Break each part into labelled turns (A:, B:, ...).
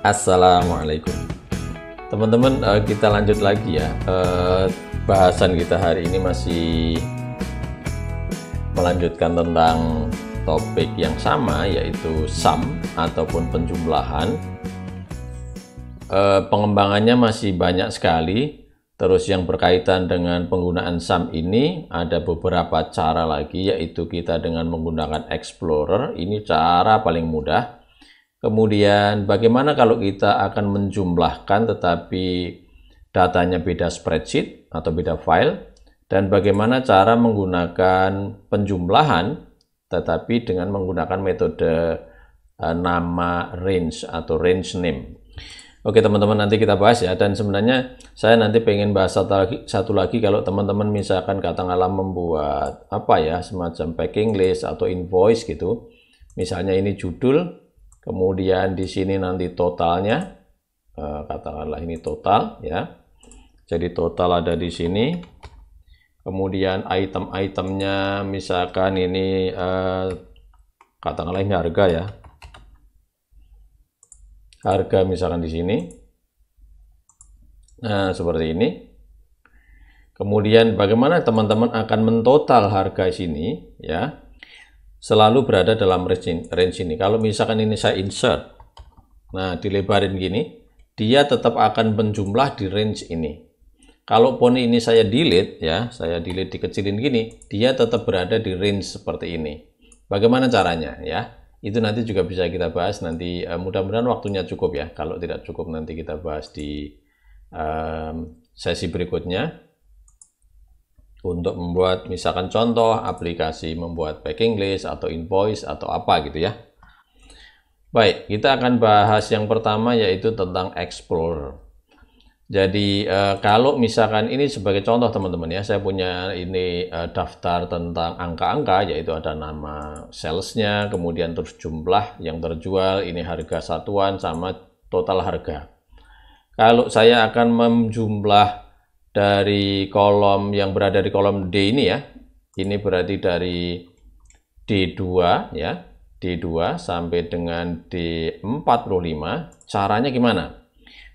A: Assalamualaikum teman-teman, kita lanjut lagi ya. Bahasan kita hari ini masih melanjutkan tentang topik yang sama, yaitu sum ataupun penjumlahan. Pengembangannya masih banyak sekali. Terus yang berkaitan dengan penggunaan sum ini ada beberapa cara lagi, yaitu kita dengan menggunakan Explorer. Ini cara paling mudah. Kemudian bagaimana kalau kita akan menjumlahkan tetapi datanya beda spreadsheet atau beda file, dan bagaimana cara menggunakan penjumlahan tetapi dengan menggunakan metode nama range atau range name. Oke teman-teman, nanti kita bahas ya. Dan sebenarnya saya nanti pengen bahas satu lagi kalau teman-teman misalkan katakanlah membuat apa ya, semacam packing list atau invoice gitu. Misalnya ini judul, kemudian di sini nanti totalnya, katakanlah ini total ya. Jadi total ada di sini. Kemudian item-itemnya misalkan ini katakanlah ini harga ya. Harga misalkan di sini. Nah, seperti ini. Kemudian bagaimana teman-teman akan mentotal harga sini ya. Selalu berada dalam range ini. Kalau misalkan ini saya insert, nah dilebarin gini, dia tetap akan menjumlah di range ini. Kalaupun ini saya delete ya, saya delete dikecilin gini, dia tetap berada di range seperti ini. Bagaimana caranya ya? Itu nanti juga bisa kita bahas nanti, mudah-mudahan waktunya cukup ya. Kalau tidak cukup nanti kita bahas di sesi berikutnya. Untuk membuat misalkan contoh aplikasi membuat packing list atau invoice atau apa gitu ya. Baik, kita akan bahas yang pertama yaitu tentang Explorer. Jadi kalau misalkan ini sebagai contoh teman-teman ya, saya punya ini daftar tentang angka-angka, yaitu ada nama salesnya, kemudian terus jumlah yang terjual, ini harga satuan sama total harga. Kalau saya akan menjumlah dari kolom yang berada di kolom D ini ya, ini berarti dari D2 ya, D2 sampai dengan D45. Caranya gimana?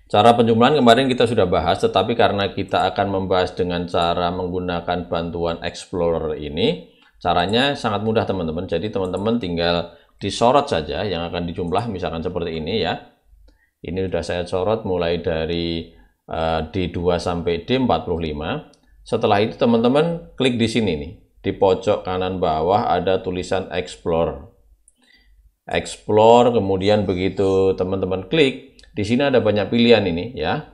A: Cara penjumlahan kemarin kita sudah bahas, tetapi karena kita akan membahas dengan cara menggunakan bantuan Explorer ini, caranya sangat mudah teman-teman. Jadi teman-teman tinggal disorot saja yang akan dijumlah, misalkan seperti ini ya. Ini sudah saya sorot mulai dari D2 sampai D45. Setelah itu teman-teman klik di sini nih, di pojok kanan bawah ada tulisan Explore. Explore, kemudian begitu teman-teman klik, di sini ada banyak pilihan ini ya.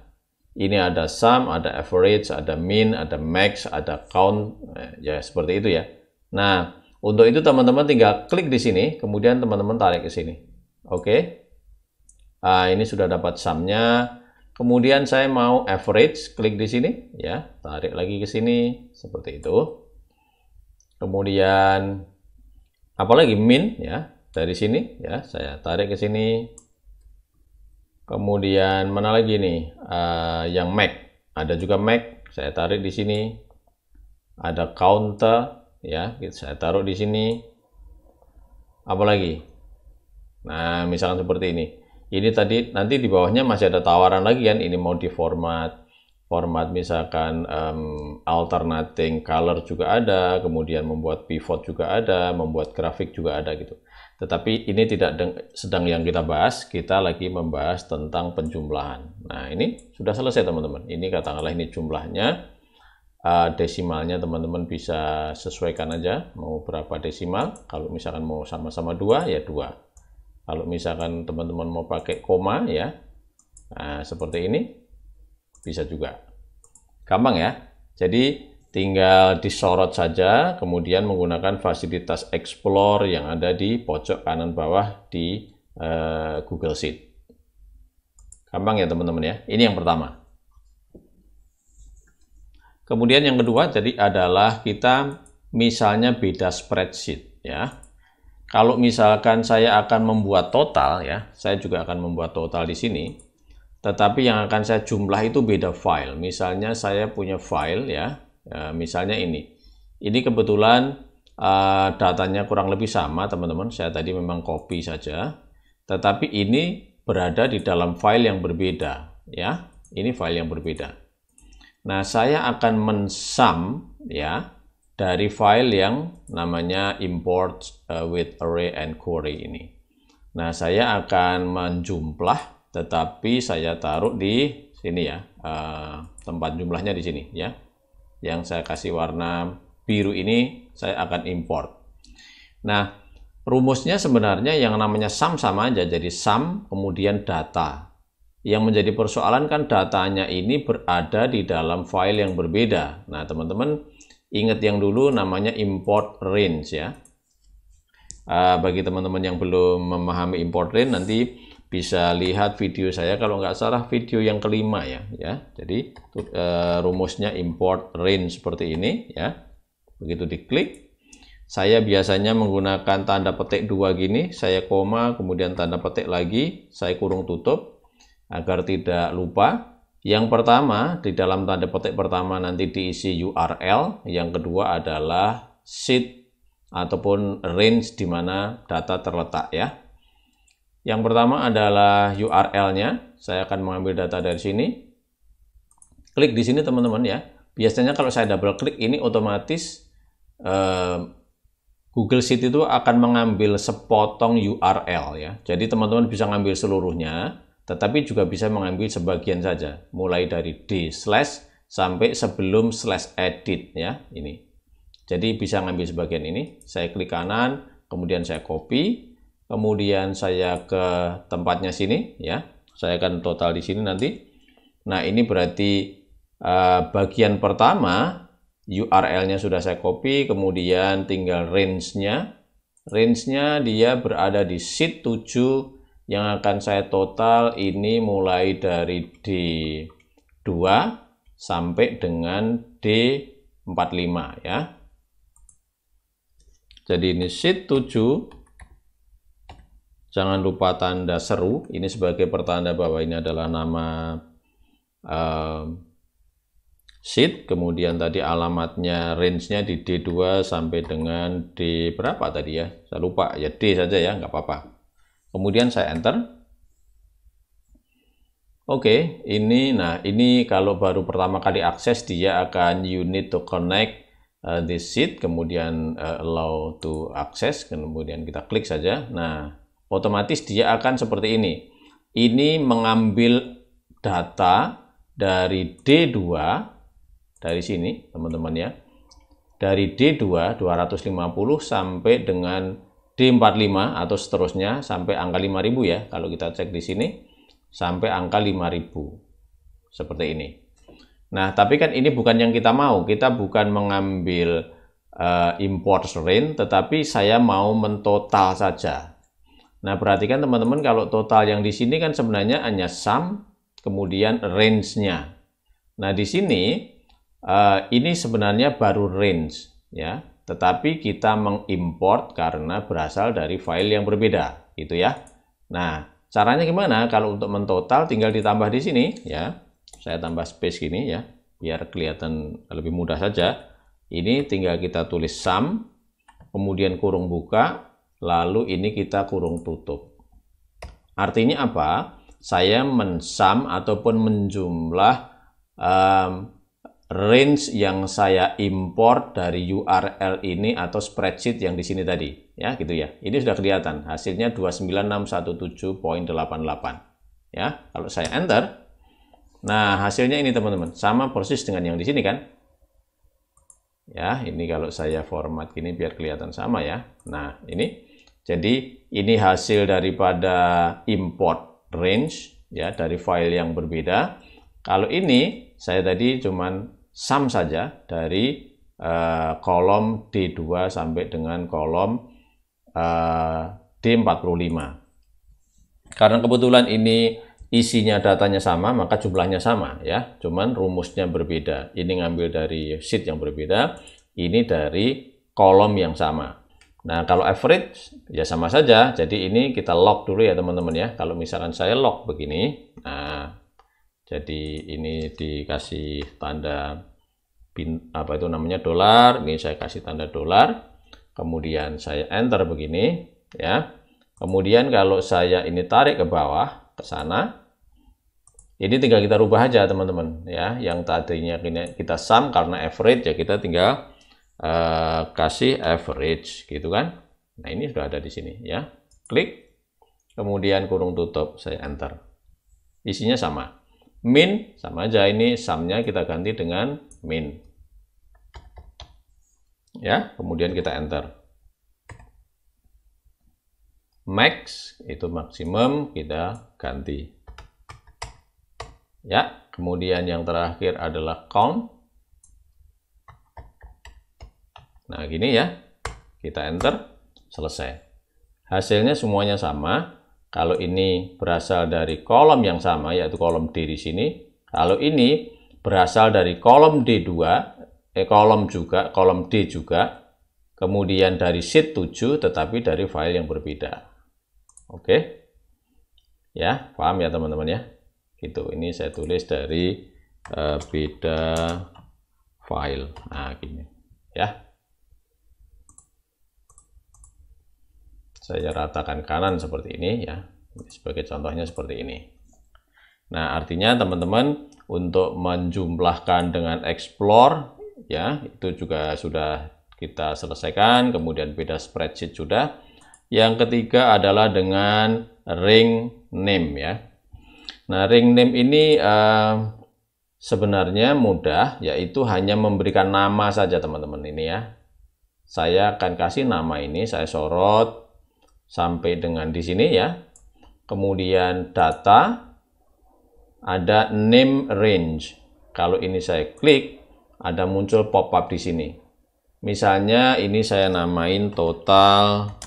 A: Ini ada sum, ada average, ada mean, ada max, ada count, ya seperti itu ya. Nah, untuk itu teman-teman tinggal klik di sini, kemudian teman-teman tarik ke sini. Oke. Nah, ini sudah dapat sumnya. Kemudian saya mau average, klik di sini ya, tarik lagi ke sini seperti itu. Kemudian apalagi min ya, dari sini ya, saya tarik ke sini. Kemudian mana lagi nih? Yang max, ada juga max, saya tarik di sini. Ada counter ya, saya taruh di sini. Apalagi? Nah, misalkan seperti ini. Ini tadi nanti di bawahnya masih ada tawaran lagi kan, ini mau di format misalkan alternating color juga ada, kemudian membuat pivot juga ada, membuat grafik juga ada gitu. Tetapi ini tidak sedang yang kita bahas, kita lagi membahas tentang penjumlahan. Nah ini sudah selesai teman-teman, ini katakanlah ini jumlahnya, desimalnya teman-teman bisa sesuaikan aja mau berapa desimal. Kalau misalkan mau sama-sama 2 ya 2. Kalau misalkan teman-teman mau pakai koma ya, nah seperti ini bisa juga. Gampang ya. Jadi tinggal disorot saja, kemudian menggunakan fasilitas Explore yang ada di pojok kanan bawah di Google Sheet. Gampang ya teman-teman ya. Ini yang pertama. Kemudian yang kedua jadi adalah kita misalnya beda spreadsheet ya. Kalau misalkan saya akan membuat total ya, saya juga akan membuat total di sini. Tetapi yang akan saya jumlah itu beda file. Misalnya saya punya file ya, misalnya ini. Ini kebetulan datanya kurang lebih sama teman-teman. Saya tadi memang copy saja. Tetapi ini berada di dalam file yang berbeda, ya. Ini file yang berbeda. Nah, saya akan mensum, ya, dari file yang namanya import with array and query ini. Nah, saya akan menjumlah, tetapi saya taruh di sini ya, tempat jumlahnya di sini ya. Yang saya kasih warna biru ini saya akan import. Nah, rumusnya sebenarnya yang namanya sum sama aja, jadi sum kemudian data. Yang menjadi persoalan kan datanya ini berada di dalam file yang berbeda. Nah, teman-teman ingat yang dulu namanya import range ya. Bagi teman-teman yang belum memahami import range, nanti bisa lihat video saya, kalau nggak salah video yang kelima ya. Jadi rumusnya import range seperti ini ya. Begitu diklik, saya biasanya menggunakan tanda petik 2 gini, saya koma, kemudian tanda petik lagi, saya kurung tutup agar tidak lupa. Yang pertama, di dalam tanda petik pertama nanti diisi URL, yang kedua adalah sheet ataupun range di mana data terletak ya. Yang pertama adalah URL-nya, saya akan mengambil data dari sini. Klik di sini teman-teman ya. Biasanya kalau saya double klik ini otomatis Google Sheet itu akan mengambil sepotong URL ya. Jadi teman-teman bisa ngambil seluruhnya, tetapi juga bisa mengambil sebagian saja, mulai dari D/ sampai sebelum /edit ya, ini. Jadi bisa ngambil sebagian ini, saya klik kanan, kemudian saya copy, kemudian saya ke tempatnya sini ya. Saya akan total di sini nanti. Nah, ini berarti bagian pertama URL-nya sudah saya copy, kemudian tinggal range-nya. Range-nya dia berada di sheet 7 yang akan saya total ini mulai dari D2 sampai dengan D45 ya. Jadi ini sheet 7. Jangan lupa tanda seru, ini sebagai pertanda bahwa ini adalah nama sheet, kemudian tadi alamatnya range-nya di D2 sampai dengan D berapa tadi ya, saya lupa ya, D saja ya, nggak apa-apa. Kemudian saya enter. Oke, ini kalau baru pertama kali akses dia akan you need to connect this sheet, kemudian allow to access, kemudian kita klik saja. Nah, otomatis dia akan seperti ini. Ini mengambil data dari D2 dari sini, teman-teman ya. Dari D2 250 sampai dengan D45 atau seterusnya sampai angka 5000 ya. Kalau kita cek di sini sampai angka 5000. Seperti ini. Nah, tapi kan ini bukan yang kita mau. Kita bukan mengambil import range, tetapi saya mau mentotal saja. Nah, perhatikan teman-teman, kalau total yang di sini kan sebenarnya hanya sum, kemudian range-nya. Nah, di sini ini sebenarnya baru range ya, tetapi kita mengimport karena berasal dari file yang berbeda, gitu ya. Nah, caranya gimana? Kalau untuk mentotal tinggal ditambah di sini ya. Saya tambah space gini ya, biar kelihatan lebih mudah saja. Ini tinggal kita tulis sum, kemudian kurung buka, lalu ini kita kurung tutup. Artinya apa? Saya mensum ataupun menjumlah range yang saya import dari URL ini atau spreadsheet yang di sini tadi ya, gitu ya. Ini sudah kelihatan hasilnya 29617.88 ya. Kalau saya enter, nah hasilnya ini teman-teman sama persis dengan yang di sini kan ya. Ini kalau saya format gini biar kelihatan sama ya. Nah, ini jadi ini hasil daripada import range ya, dari file yang berbeda. Kalau ini saya tadi cuman sum saja dari kolom D2 sampai dengan kolom D45. Karena kebetulan ini isinya datanya sama, maka jumlahnya sama ya. Cuman rumusnya berbeda. Ini ngambil dari sheet yang berbeda, ini dari kolom yang sama. Nah, kalau average ya sama saja. Jadi ini kita log dulu ya teman-teman ya. Kalau misalkan saya log begini, nah jadi ini dikasih tanda apa itu namanya dolar, ini saya kasih tanda dolar, kemudian saya enter begini ya. Kemudian kalau saya ini tarik ke bawah, sana. Ini tinggal kita rubah aja teman-teman ya. Yang tadinya kita sum karena average ya kita tinggal kasih average gitu kan. Nah ini sudah ada di sini ya. Klik, kemudian kurung tutup, saya enter. Isinya sama. Min sama aja, ini sumnya kita ganti dengan min. Ya, kemudian kita enter. Max itu maksimum kita ganti. Ya, kemudian yang terakhir adalah count. Nah, gini ya. Kita enter, selesai. Hasilnya semuanya sama. Kalau ini berasal dari kolom yang sama, yaitu kolom D di sini. Kalau ini berasal dari kolom D2, kolom D juga. Kemudian dari sheet 7, tetapi dari file yang berbeda. Oke. Ya, paham ya teman-teman ya? Gitu, ini saya tulis dari beda file. Nah, gini ya. Saya ratakan kanan seperti ini ya. Sebagai contohnya seperti ini. Nah, artinya teman-teman untuk menjumlahkan dengan explore ya, itu juga sudah kita selesaikan. Kemudian beda spreadsheet sudah. Yang ketiga adalah dengan ring name ya. Nah, ring name ini sebenarnya mudah, yaitu hanya memberikan nama saja teman-teman ini ya. Saya akan kasih nama ini, saya sorot sampai dengan di sini ya. Kemudian data, ada name range. Kalau ini saya klik, ada muncul pop-up di sini. Misalnya ini saya namain total,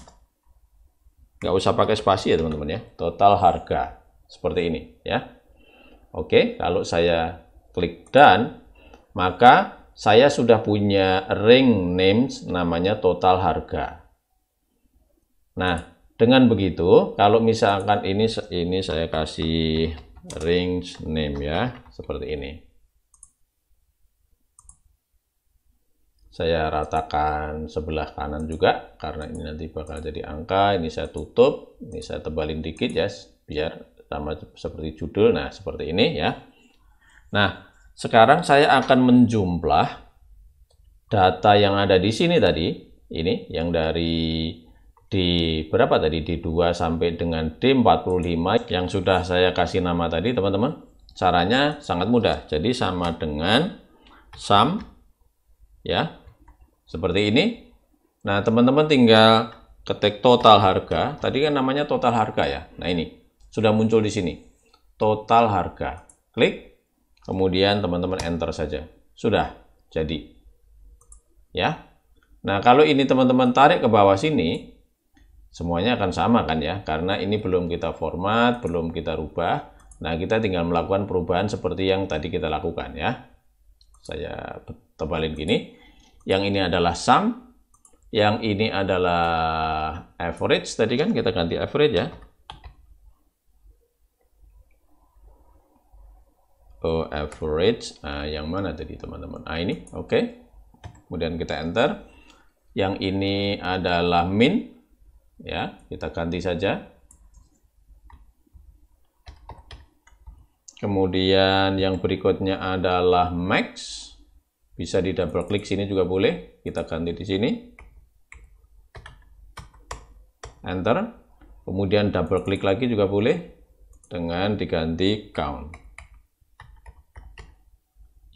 A: nggak usah pakai spasi ya teman-teman ya, total harga. Seperti ini ya. Oke, kalau saya klik done, maka saya sudah punya ring names namanya total harga. Nah, dengan begitu, kalau misalkan ini saya kasih range name ya, seperti ini. Saya ratakan sebelah kanan juga, karena ini nanti bakal jadi angka. Ini saya tutup, ini saya tebalin dikit ya, biar sama seperti judul. Nah, seperti ini ya. Nah, sekarang saya akan menjumlah data yang ada di sini tadi. Ini yang dari berapa tadi? D2 sampai dengan D45 yang sudah saya kasih nama tadi, teman-teman. Caranya sangat mudah. Jadi sama dengan sum ya. Seperti ini. Nah, teman-teman tinggal ketik total harga. Tadi kan namanya total harga ya. Nah, ini sudah muncul di sini. Total harga. Klik. Kemudian teman-teman enter saja. Sudah jadi. Ya. Nah, kalau ini teman-teman tarik ke bawah sini, semuanya akan sama kan ya, karena ini belum kita format, belum kita rubah. Nah, kita tinggal melakukan perubahan seperti yang tadi kita lakukan ya. Saya tebalin gini. Yang ini adalah sum, yang ini adalah average, tadi kan kita ganti average ya. Oh, average, yang mana tadi teman-teman? Ini, oke. Kemudian kita enter. Yang ini adalah min. Ya, kita ganti saja. Kemudian yang berikutnya adalah max. Bisa di double klik sini juga boleh. Kita ganti di sini. Enter. Kemudian double klik lagi juga boleh dengan diganti count.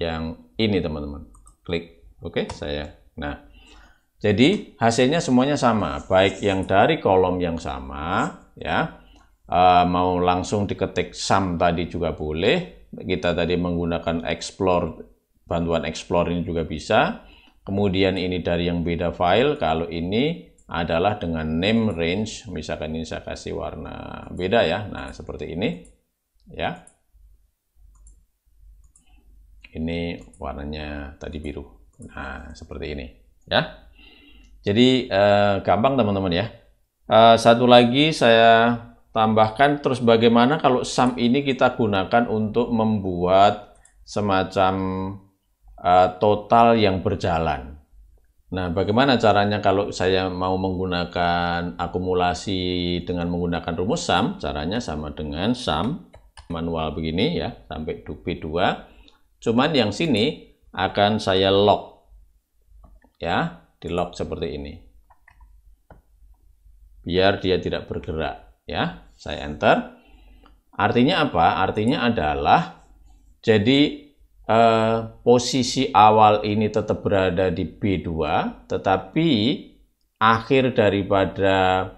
A: Yang ini teman-teman. Klik. Oke, saya. Nah, jadi hasilnya semuanya sama, baik yang dari kolom yang sama ya, mau langsung diketik sum tadi juga boleh. Kita tadi menggunakan explore, bantuan explore ini juga bisa. Kemudian ini dari yang beda file, kalau ini adalah dengan name range, misalkan ini saya kasih warna beda ya. Nah, seperti ini ya. Ini warnanya tadi biru. Nah, seperti ini ya. Jadi gampang teman-teman ya. Satu lagi saya tambahkan, terus bagaimana kalau sum ini kita gunakan untuk membuat semacam total yang berjalan. Nah, bagaimana caranya kalau saya mau menggunakan akumulasi dengan menggunakan rumus sum? Caranya sama dengan sum manual begini ya, sampai B2. Cuman yang sini akan saya lock ya, di lock seperti ini. Biar dia tidak bergerak ya. Saya enter. Artinya apa? Artinya adalah jadi posisi awal ini tetap berada di B2, tetapi akhir daripada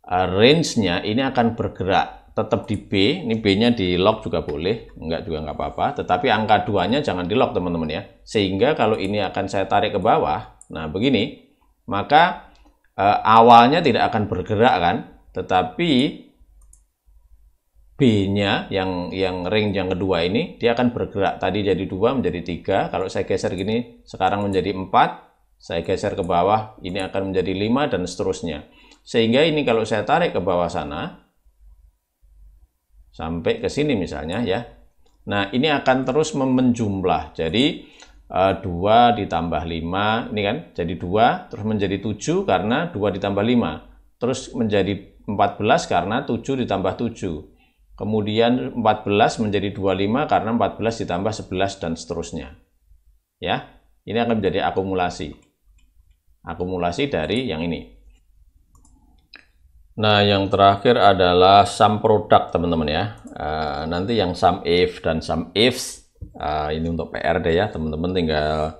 A: range-nya ini akan bergerak tetap di B. Ini B-nya di lock juga boleh, enggak juga nggak apa-apa, tetapi angka 2-nya jangan di lock teman-teman ya. Sehingga kalau ini akan saya tarik ke bawah, nah begini, maka awalnya tidak akan bergerak kan, tetapi B-nya yang range yang kedua ini dia akan bergerak. Tadi jadi 2 menjadi 3. Kalau saya geser gini sekarang menjadi 4. Saya geser ke bawah ini akan menjadi 5 dan seterusnya. Sehingga ini kalau saya tarik ke bawah sana sampai ke sini misalnya ya. Nah, ini akan terus menjumlah. Jadi 2 ditambah 5 ini kan jadi 2 terus menjadi 7 karena 2 ditambah 5. Terus menjadi 14 karena 7 ditambah 7. Kemudian 14 menjadi 25 karena 14 ditambah 11 dan seterusnya. Ya, ini akan menjadi akumulasi. Akumulasi dari yang ini. Nah, yang terakhir adalah sum product teman-teman ya. Nanti yang sum if dan sum ifs, ini untuk PR deh ya, teman-teman tinggal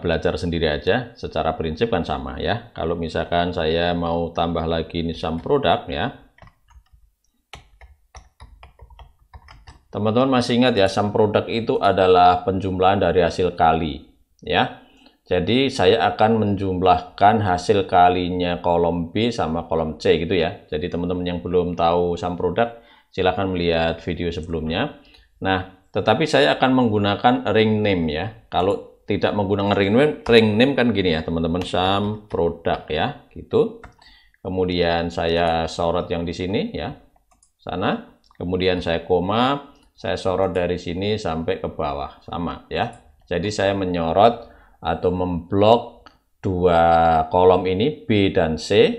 A: belajar sendiri aja. Secara prinsip kan sama ya. Kalau misalkan saya mau tambah lagi ini sum product ya. Teman-teman masih ingat ya, sum product itu adalah penjumlahan dari hasil kali ya. Jadi saya akan menjumlahkan hasil kalinya kolom B sama kolom C gitu ya. Jadi teman-teman yang belum tahu sum product silahkan melihat video sebelumnya. Nah, tetapi saya akan menggunakan ring name ya. Kalau tidak menggunakan ring name kan gini ya teman-teman, sum product ya gitu. Kemudian saya sorot yang di sini ya, sana. Kemudian saya koma. Saya sorot dari sini sampai ke bawah, sama ya. Jadi saya menyorot atau memblok dua kolom ini B dan C,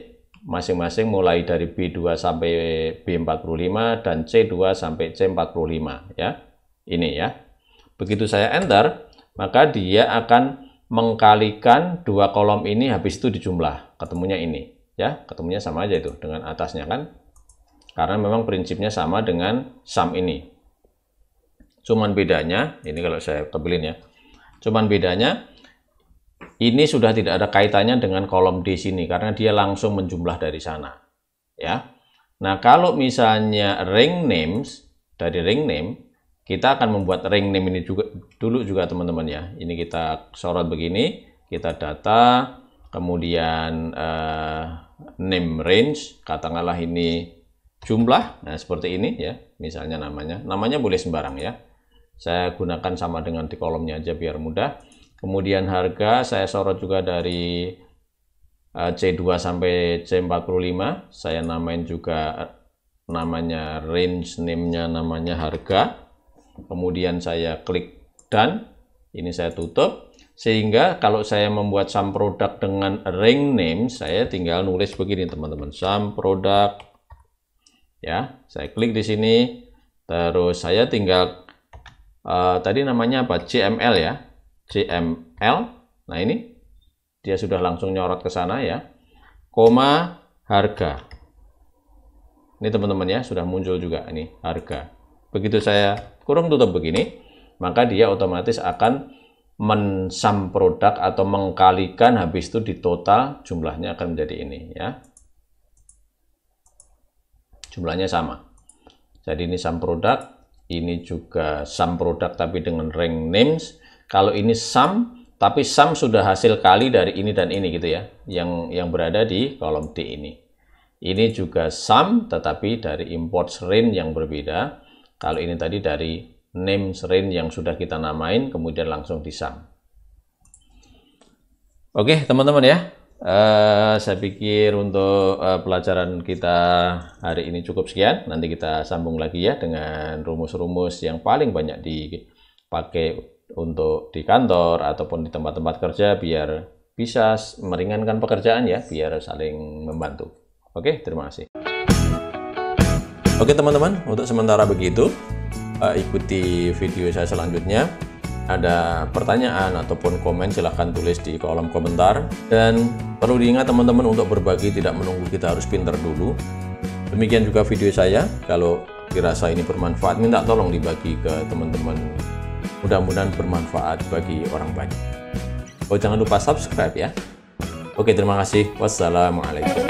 A: masing-masing mulai dari B2 sampai B45 dan C2 sampai C45 ya. Ini ya. Begitu saya enter, maka dia akan mengkalikan dua kolom ini, habis itu dijumlah, ketemunya ini ya. Ketemunya sama aja itu dengan atasnya kan. Karena memang prinsipnya sama dengan sum ini. Cuman bedanya, ini kalau saya tebelin ya, cuman bedanya ini sudah tidak ada kaitannya dengan kolom D sini, karena dia langsung menjumlah dari sana. Ya. Nah, kalau misalnya ring names, dari ring name, kita akan membuat ring name ini juga dulu juga teman-teman ya. Ini kita sorot begini, kita data, kemudian name range, katakanlah ini jumlah, nah seperti ini ya, misalnya namanya boleh sembarang ya. Saya gunakan sama dengan di kolomnya aja biar mudah. Kemudian harga saya sorot juga dari C2 sampai C45. Saya namain juga namanya range name-nya namanya harga. Kemudian saya klik done. Ini saya tutup. Sehingga kalau saya membuat sum product dengan ring name, saya tinggal nulis begini teman-teman. Sum product. Ya, saya klik di sini. Terus saya tinggal tadi namanya apa? CML ya. CML. Nah, ini dia sudah langsung nyorot ke sana ya. Koma harga. Ini teman-teman ya, sudah muncul juga ini harga. Begitu saya kurung tutup begini, maka dia otomatis akan mensum produk atau mengkalikan, habis itu di total jumlahnya akan menjadi ini ya. Jumlahnya sama. Jadi ini sum product. Ini juga sum product tapi dengan ring names. Kalau ini sum, tapi sum sudah hasil kali dari ini dan ini gitu ya, yang berada di kolom D ini. Ini juga sum tetapi dari import range yang berbeda. Kalau ini tadi dari names range yang sudah kita namain, kemudian langsung di sum. Oke teman-teman ya. Saya pikir untuk pelajaran kita hari ini cukup sekian. Nanti kita sambung lagi ya dengan rumus-rumus yang paling banyak dipakai untuk di kantor ataupun di tempat-tempat kerja biar bisa meringankan pekerjaan ya, biar saling membantu. Oke, terima kasih. Oke teman-teman, untuk sementara begitu, ikuti video saya selanjutnya. Ada pertanyaan ataupun komen silahkan tulis di kolom komentar. Dan perlu diingat teman-teman, untuk berbagi tidak menunggu kita harus pinter dulu. Demikian juga video saya, kalau dirasa ini bermanfaat, minta tolong dibagi ke teman-teman. Mudah-mudahan bermanfaat bagi orang banyak. Oh, jangan lupa subscribe ya. Oke, terima kasih. Wassalamualaikum.